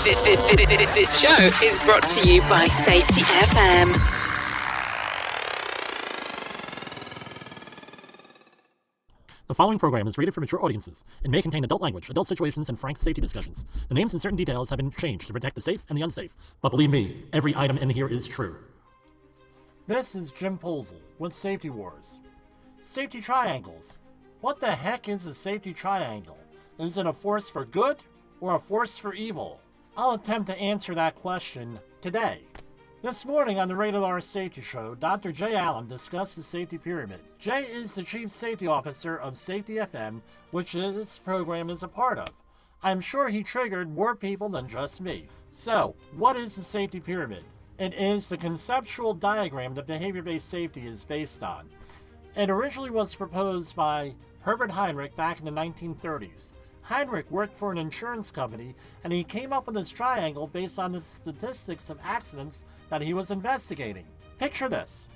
This show is brought to you by Safety FM. The following program is rated for mature audiences and may contain adult language, adult situations, and frank safety discussions. The names and certain details have been changed to protect the safe and the unsafe, but believe me, every item in here is true. This is Jim Polzel with Safety Wars. Safety triangles. What the heck is a safety triangle? Is it a force for good or a force for evil? I'll attempt to answer that question today. This morning on the Rated R Safety Show, Dr. Jay Allen discussed the safety pyramid. Jay is the Chief Safety Officer of Safety FM, which this program is a part of. I'm sure he triggered more people than just me. So, what is the safety pyramid? It is the conceptual diagram that behavior-based safety is based on. It originally was proposed by Herbert Heinrich back in the 1930s. Heinrich worked for an insurance company, and he came up with this triangle based on the statistics of accidents that he was investigating. Picture this.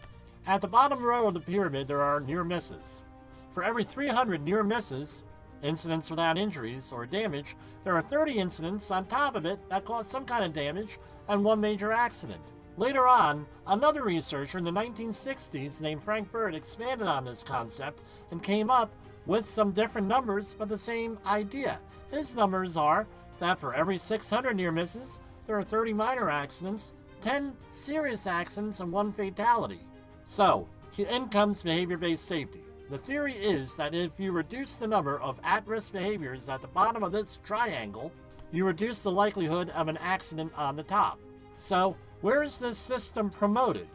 At the bottom row of the pyramid, there are near misses. For every 300 near misses, incidents without injuries or damage, there are 30 incidents on top of it that cause some kind of damage and one major accident. Later on, another researcher in the 1960s named Frank Bird expanded on this concept and came up with some different numbers, but the same idea. His numbers are that for every 600 near misses, there are 30 minor accidents, 10 serious accidents, and 1 fatality. So, in comes behavior-based safety. The theory is that if you reduce the number of at-risk behaviors at the bottom of this triangle, you reduce the likelihood of an accident on the top. So, where is this system promoted?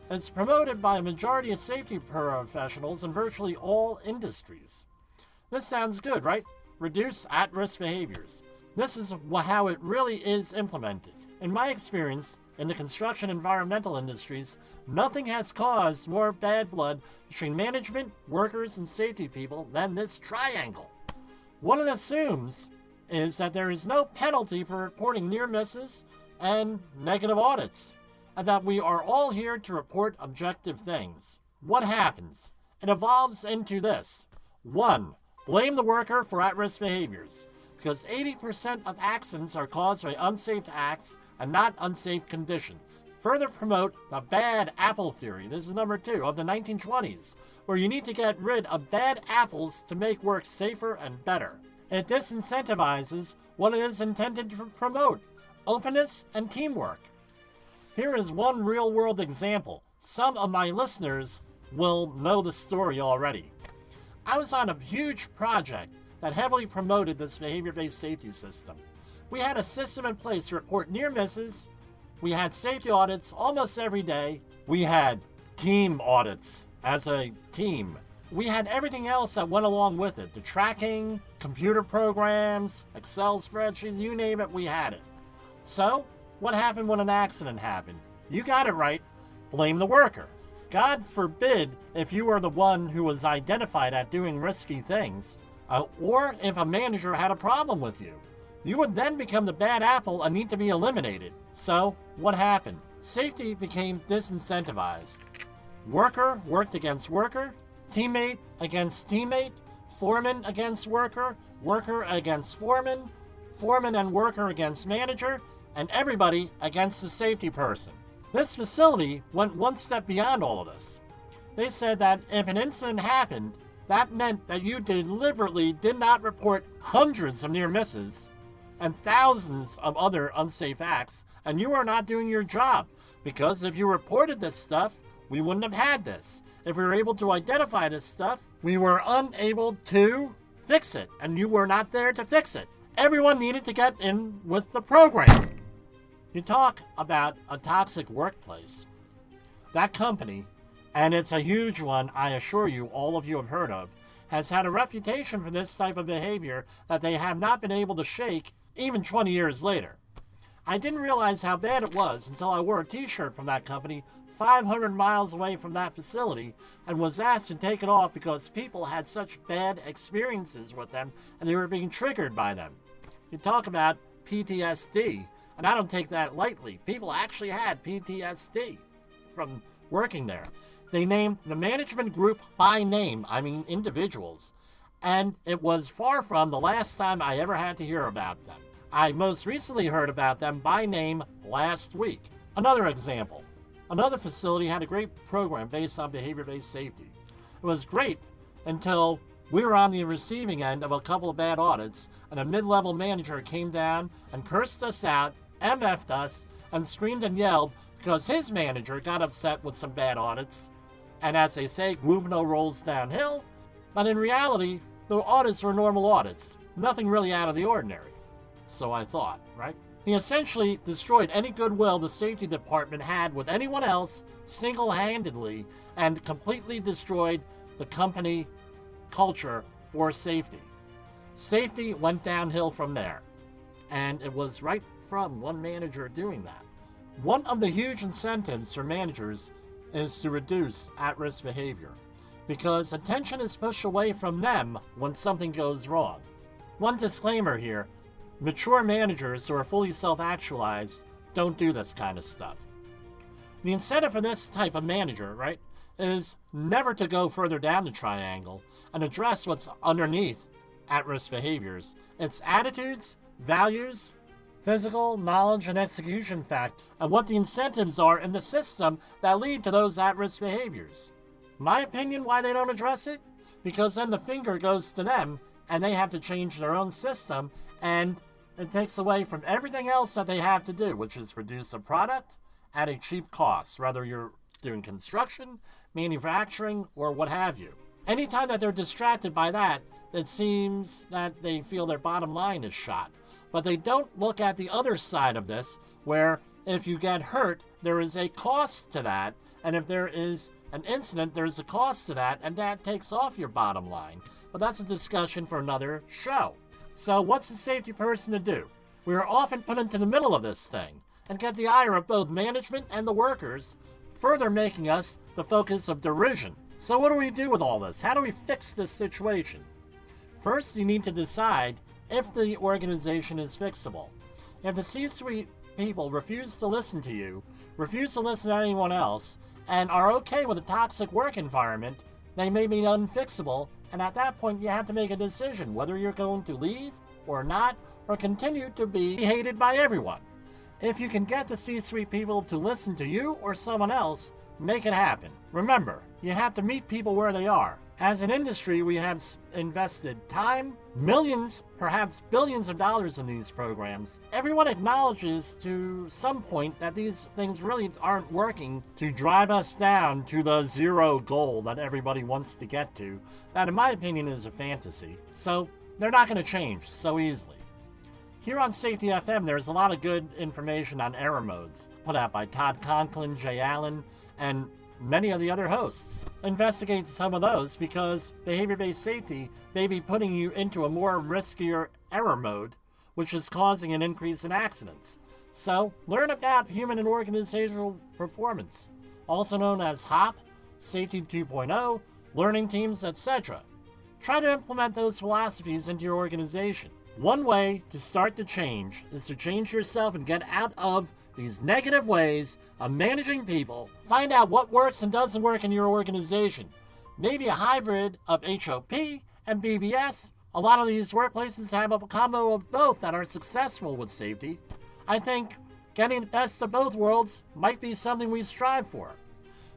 It's promoted by a majority of safety professionals in virtually all industries. This sounds good, right? Reduce at-risk behaviors. This is how it really is implemented. In my experience, in the construction environmental industries, nothing has caused more bad blood between management, workers, and safety people than this triangle. What it assumes is that there is no penalty for reporting near misses and negative audits, and that we are all here to report objective things. What happens? It evolves into this. 1. Blame the worker for at-risk behaviors, because 80% of accidents are caused by unsafe acts and not unsafe conditions. Further promote the bad apple theory, this is number 2, of the 1920s, where you need to get rid of bad apples to make work safer and better. It disincentivizes what it is intended to promote, openness and teamwork. Here is one real-world example. Some of my listeners will know the story already. I was on a huge project that heavily promoted this behavior-based safety system. We had a system in place to report near misses. We had safety audits almost every day. We had team audits as a team. We had everything else that went along with it. The tracking, computer programs, Excel spreadsheets, you name it, we had it. So, what happened when an accident happened? You got it right. Blame the worker. God forbid if you were the one who was identified at doing risky things, or if a manager had a problem with you. You would then become the bad apple and need to be eliminated. So, what happened? Safety became disincentivized. Worker worked against worker, teammate against teammate, foreman against worker, worker against foreman, foreman and worker against manager, and everybody against the safety person. This facility went one step beyond all of this. They said that if an incident happened, that meant that you deliberately did not report hundreds of near misses and thousands of other unsafe acts, and you are not doing your job, because if you reported this stuff, we wouldn't have had this. If we were able to identify this stuff, we were unable to fix it, and you were not there to fix it. Everyone needed to get in with the program. You talk about a toxic workplace. That company, and it's a huge one, I assure you, all of you have heard of, has had a reputation for this type of behavior that they have not been able to shake even 20 years later. I didn't realize how bad it was until I wore a t-shirt from that company 500 miles away from that facility and was asked to take it off because people had such bad experiences with them and they were being triggered by them. You talk about PTSD, and I don't take that lightly. People actually had PTSD from working there. They named the management group by name, I mean individuals, and it was far from the last time I ever had to hear about them. I most recently heard about them by name last week. Another example. Another facility had a great program based on behavior-based safety. It was great until we were on the receiving end of a couple of bad audits, and a mid-level manager came down and cursed us out, MF'd us, and screamed and yelled because his manager got upset with some bad audits. And as they say, Guvno rolls downhill. But in reality, the audits were normal audits. Nothing really out of the ordinary. So I thought, right? He essentially destroyed any goodwill the safety department had with anyone else single-handedly and completely destroyed the company culture for safety. Safety went downhill from there. And it was right from one manager doing that. One of the huge incentives for managers is to reduce at-risk behavior, because attention is pushed away from them when something goes wrong. One disclaimer here, mature managers who are fully self-actualized don't do this kind of stuff. The incentive for this type of manager, right, is never to go further down the triangle and address what's underneath at-risk behaviors. It's attitudes, values, physical, knowledge, and execution fact, and what the incentives are in the system that lead to those at-risk behaviors. My opinion why they don't address it? Because then the finger goes to them, and they have to change their own system, and it takes away from everything else that they have to do, which is produce a product at a cheap cost, whether you're doing construction, manufacturing, or what have you. Anytime that they're distracted by that, it seems that they feel their bottom line is shot. But they don't look at the other side of this, where if you get hurt, there is a cost to that, and if there is an incident, there's a cost to that, and that takes off your bottom line. But that's a discussion for another show. So what's a safety person to do? We are often put into the middle of this thing and get the ire of both management and the workers, further making us the focus of derision. So what do we do with all this? How do we fix this situation? First, you need to decide if the organization is fixable. If the C-suite people refuse to listen to you, refuse to listen to anyone else, and are okay with a toxic work environment, they may be unfixable, and at that point you have to make a decision whether you're going to leave or not, or continue to be hated by everyone. If you can get the C-suite people to listen to you or someone else, make it happen. Remember, you have to meet people where they are. As an industry, we have invested time, millions, perhaps billions of dollars in these programs. Everyone acknowledges to some point that these things really aren't working to drive us down to the zero goal that everybody wants to get to. That, in my opinion, is a fantasy. So they're not going to change so easily. Here on Safety FM, there's a lot of good information on error modes, put out by Todd Conklin, Jay Allen, and many of the other hosts. Investigate some of those because behavior-based safety may be putting you into a more riskier error mode, which is causing an increase in accidents. So, learn about human and organizational performance, also known as HOP, Safety 2.0, learning teams, etc. Try to implement those philosophies into your organization. One way to start to change is to change yourself and get out of these negative ways of managing people. Find out what works and doesn't work in your organization. Maybe a hybrid of HOP and BBS. A lot of these workplaces have a combo of both that are successful with safety. I think getting the best of both worlds might be something we strive for.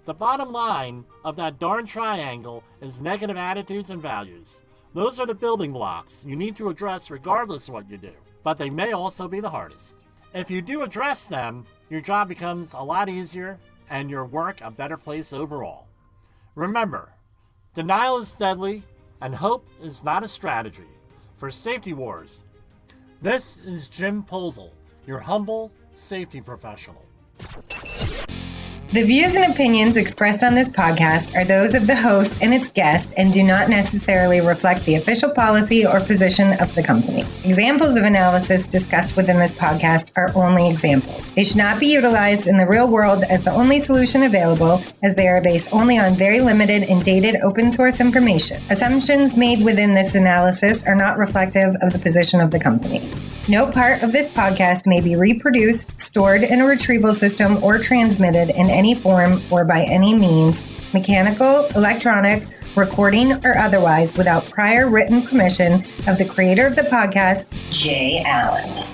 The bottom line of that darn triangle is negative attitudes and values. Those are the building blocks you need to address regardless of what you do, but they may also be the hardest. If you do address them, your job becomes a lot easier and your work a better place overall. Remember, denial is deadly and hope is not a strategy. For Safety Wars, this is Jim Posel, your humble safety professional. The views and opinions expressed on this podcast are those of the host and its guest and do not necessarily reflect the official policy or position of the company. Examples of analysis discussed within this podcast are only examples. They should not be utilized in the real world as the only solution available, as they are based only on very limited and dated open source information. Assumptions made within this analysis are not reflective of the position of the company. No part of this podcast may be reproduced, stored in a retrieval system, or transmitted in any form or by any means, mechanical, electronic, recording, or otherwise, without prior written permission of the creator of the podcast, Jay Allen.